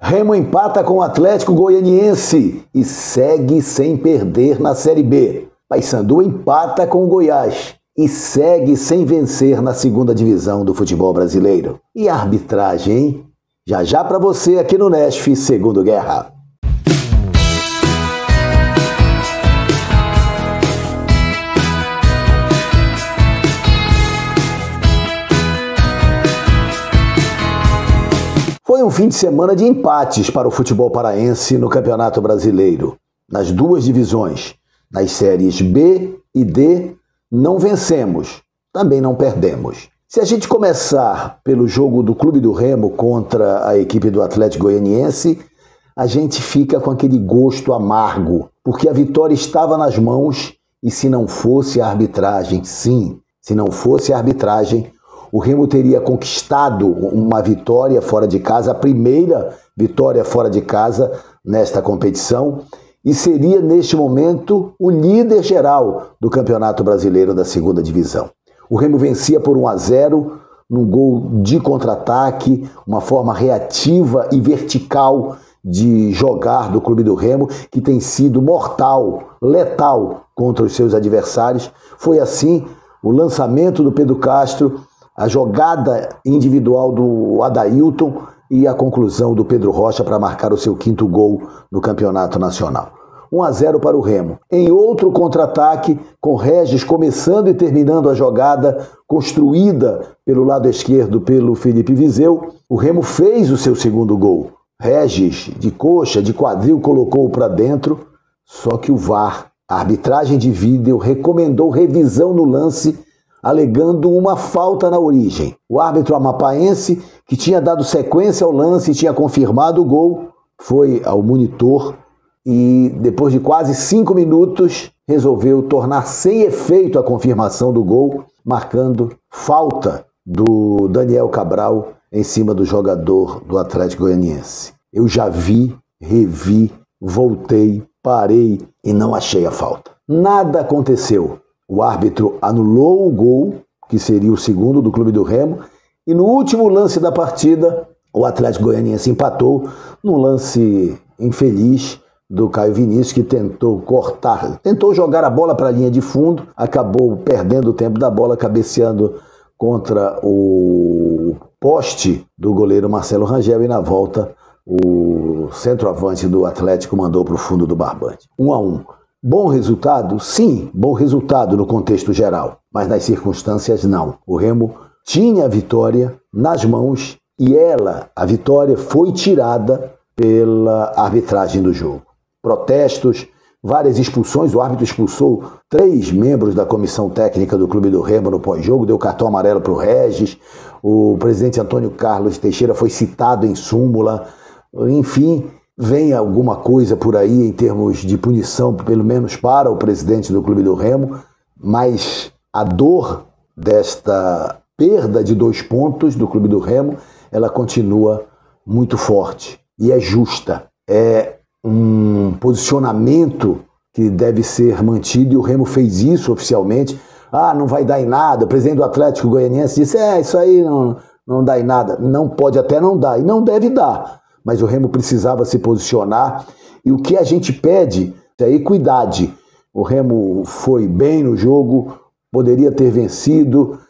Remo empata com o Atlético Goianiense e segue sem perder na Série B. Paysandu empata com o Goiás e segue sem vencer na segunda divisão do futebol brasileiro. E a arbitragem, hein? Já já para você aqui no Nesf Segundo Guerra. Foi um fim de semana de empates para o futebol paraense no Campeonato Brasileiro. Nas duas divisões, nas séries B e D, não vencemos, também não perdemos. Se a gente começar pelo jogo do Clube do Remo contra a equipe do Atlético Goianiense, a gente fica com aquele gosto amargo, porque a vitória estava nas mãos e se não fosse a arbitragem, sim, se não fosse a arbitragem, o Remo teria conquistado uma vitória fora de casa, a primeira vitória fora de casa nesta competição, e seria, neste momento, o líder geral do Campeonato Brasileiro da segunda divisão. O Remo vencia por 1-0, num gol de contra-ataque, uma forma reativa e vertical de jogar do Clube do Remo, que tem sido mortal, letal contra os seus adversários. Foi assim o lançamento do Pedro Castro, a jogada individual do Adailton e a conclusão do Pedro Rocha para marcar o seu quinto gol no Campeonato Nacional. 1-0 para o Remo. Em outro contra-ataque, com Regis começando e terminando a jogada construída pelo lado esquerdo pelo Felipe Viseu, o Remo fez o seu segundo gol. Regis, de coxa, de quadril, colocou-o para dentro, só que o VAR, a arbitragem de vídeo, recomendou revisão no lance, alegando uma falta na origem. O árbitro amapaense, que tinha dado sequência ao lance e tinha confirmado o gol, foi ao monitor e, depois de quase 5 minutos, resolveu tornar sem efeito a confirmação do gol, marcando falta do Daniel Cabral em cima do jogador do Atlético Goianiense. Eu já vi, revi, voltei, parei e não achei a falta. Nada aconteceu. O árbitro anulou o gol, que seria o segundo do Clube do Remo, e no último lance da partida, o Atlético Goianiense empatou num lance infeliz do Caio Vinícius, que tentou jogar a bola para a linha de fundo, acabou perdendo o tempo da bola, cabeceando contra o poste do goleiro Marcelo Rangel, e na volta o centroavante do Atlético mandou para o fundo do barbante. 1-1. Bom resultado? Sim, bom resultado no contexto geral, mas nas circunstâncias não. O Remo tinha a vitória nas mãos e a vitória, foi tirada pela arbitragem do jogo. Protestos, várias expulsões, o árbitro expulsou 3 membros da comissão técnica do Clube do Remo no pós-jogo, deu cartão amarelo para o Regis, o presidente Antônio Carlos Teixeira foi citado em súmula, enfim, vem alguma coisa por aí em termos de punição, pelo menos para o presidente do Clube do Remo, mas a dor desta perda de 2 pontos do Clube do Remo, ela continua muito forte e é justa. É um posicionamento que deve ser mantido e o Remo fez isso oficialmente. Não vai dar em nada. O presidente do Atlético Goianiense disse, isso aí não dá em nada. Não pode até não dar, e não deve dar. Mas o Remo precisava se posicionar, e o que a gente pede é equidade. O Remo foi bem no jogo, poderia ter vencido,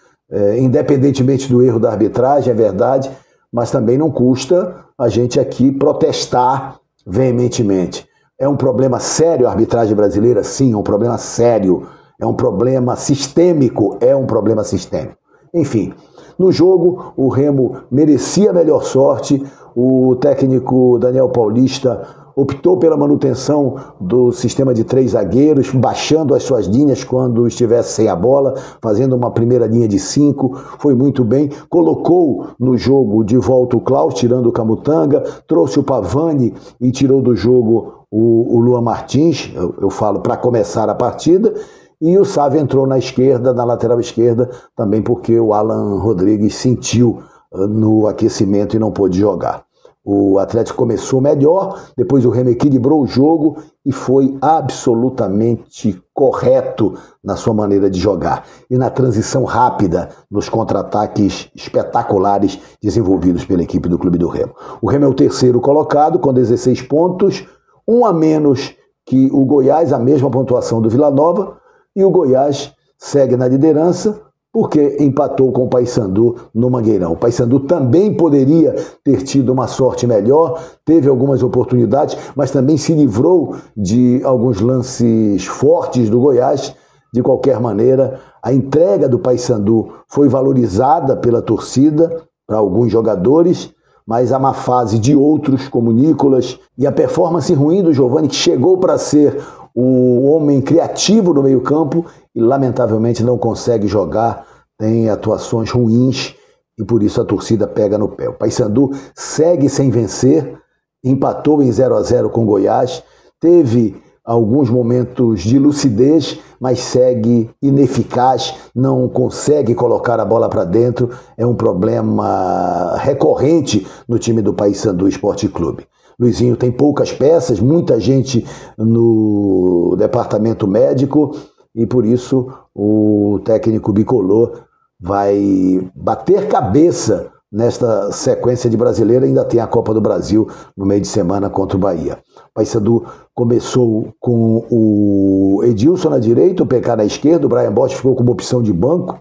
independentemente do erro da arbitragem, é verdade, mas também não custa a gente aqui protestar veementemente. É um problema sério a arbitragem brasileira? Sim, é um problema sério. É um problema sistêmico? É um problema sistêmico. Enfim, no jogo o Remo merecia a melhor sorte. O técnico Daniel Paulista optou pela manutenção do sistema de 3 zagueiros, baixando as suas linhas quando estivesse sem a bola, fazendo uma primeira linha de 5, foi muito bem. Colocou no jogo de volta o Klaus, tirando o Camutanga, trouxe o Pavani e tirou do jogo o Luan Martins, eu falo para começar a partida, e o Sávio entrou na esquerda, na lateral esquerda, também porque o Alan Rodrigues sentiu no aquecimento e não pôde jogar. O Atlético começou melhor, depois o Remo equilibrou o jogo e foi absolutamente correto na sua maneira de jogar. E na transição rápida, nos contra-ataques espetaculares desenvolvidos pela equipe do Clube do Remo. O Remo é o terceiro colocado, com 16 pontos, um a menos que o Goiás, a mesma pontuação do Vila Nova, e o Goiás segue na liderança, porque empatou com o Paysandu no Mangueirão. O Paysandu também poderia ter tido uma sorte melhor, teve algumas oportunidades, mas também se livrou de alguns lances fortes do Goiás. De qualquer maneira, a entrega do Paysandu foi valorizada pela torcida, para alguns jogadores, mas a má fase de outros, como Nicolas, e a performance ruim do Giovani, que chegou para ser o homem criativo no meio-campo e lamentavelmente não consegue jogar, tem atuações ruins e por isso a torcida pega no pé. O Paysandu segue sem vencer, empatou em 0-0 com o Goiás, teve alguns momentos de lucidez, mas segue ineficaz, não consegue colocar a bola para dentro, é um problema recorrente no time do Paysandu Esporte Clube. Luizinho tem poucas peças, muita gente no departamento médico e por isso o técnico bicolor vai bater cabeça nesta sequência de Brasileiro. Ainda tem a Copa do Brasil no meio de semana contra o Bahia. O Paysandu começou com o Edilson na direita, o PK na esquerda, o Brian Bosch ficou como opção de banco,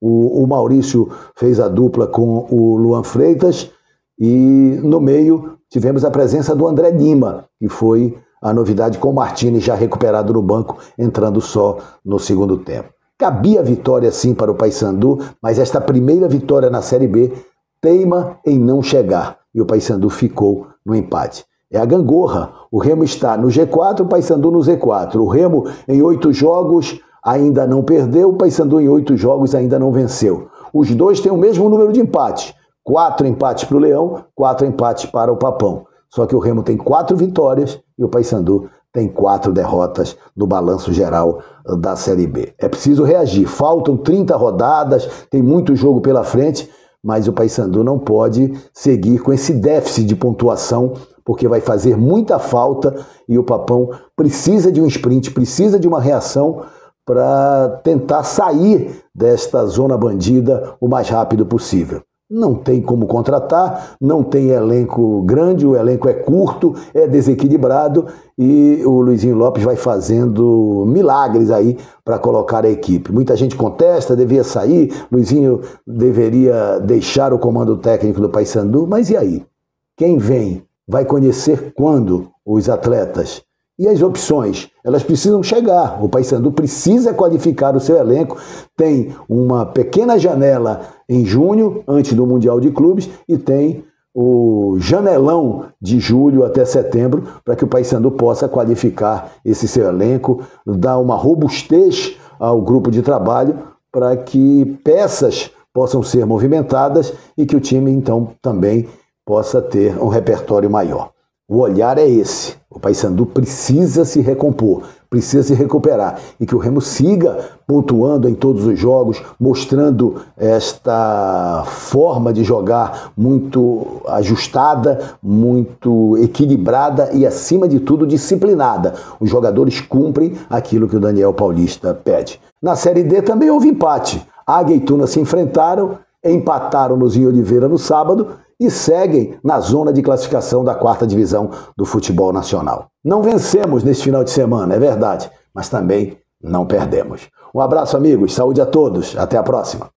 o Maurício fez a dupla com o Luan Freitas e no meio tivemos a presença do André Lima, que foi a novidade com o Martínez já recuperado no banco, entrando só no segundo tempo. Cabia vitória sim para o Paysandu, mas esta primeira vitória na Série B teima em não chegar e o Paysandu ficou no empate. É a gangorra. O Remo está no G4, o Paysandu no Z4. O Remo em 8 jogos ainda não perdeu, o Paysandu em 8 jogos ainda não venceu. Os dois têm o mesmo número de empates. 4 empates para o Leão, 4 empates para o Papão. Só que o Remo tem 4 vitórias e o Paysandu tem 4 derrotas no balanço geral da Série B. É preciso reagir. Faltam 30 rodadas, tem muito jogo pela frente, mas o Paysandu não pode seguir com esse déficit de pontuação, porque vai fazer muita falta e o Papão precisa de um sprint, precisa de uma reação para tentar sair desta zona bandida o mais rápido possível. Não tem como contratar, não tem elenco grande, o elenco é curto, é desequilibrado e o Luizinho Lopes vai fazendo milagres aí para colocar a equipe. Muita gente contesta, devia sair, Luizinho deveria deixar o comando técnico do Paysandu, mas e aí? Quem vem vai conhecer quando os atletas? E as opções, elas precisam chegar. O Paysandu precisa qualificar o seu elenco. Tem uma pequena janela em junho, antes do Mundial de Clubes, e tem o janelão de julho até setembro, para que o Paysandu possa qualificar esse seu elenco, dar uma robustez ao grupo de trabalho, para que peças possam ser movimentadas e que o time, então, também possa ter um repertório maior. O olhar é esse. O Paysandu precisa se recompor, precisa se recuperar e que o Remo siga pontuando em todos os jogos, mostrando esta forma de jogar muito ajustada, muito equilibrada e, acima de tudo, disciplinada. Os jogadores cumprem aquilo que o Daniel Paulista pede. Na Série D também houve empate. Águia e Tuna se enfrentaram, empataram no Zinho Oliveira no sábado e seguem na zona de classificação da 4ª divisão do futebol nacional. Não vencemos neste final de semana, é verdade, mas também não perdemos. Um abraço, amigos, saúde a todos, até a próxima.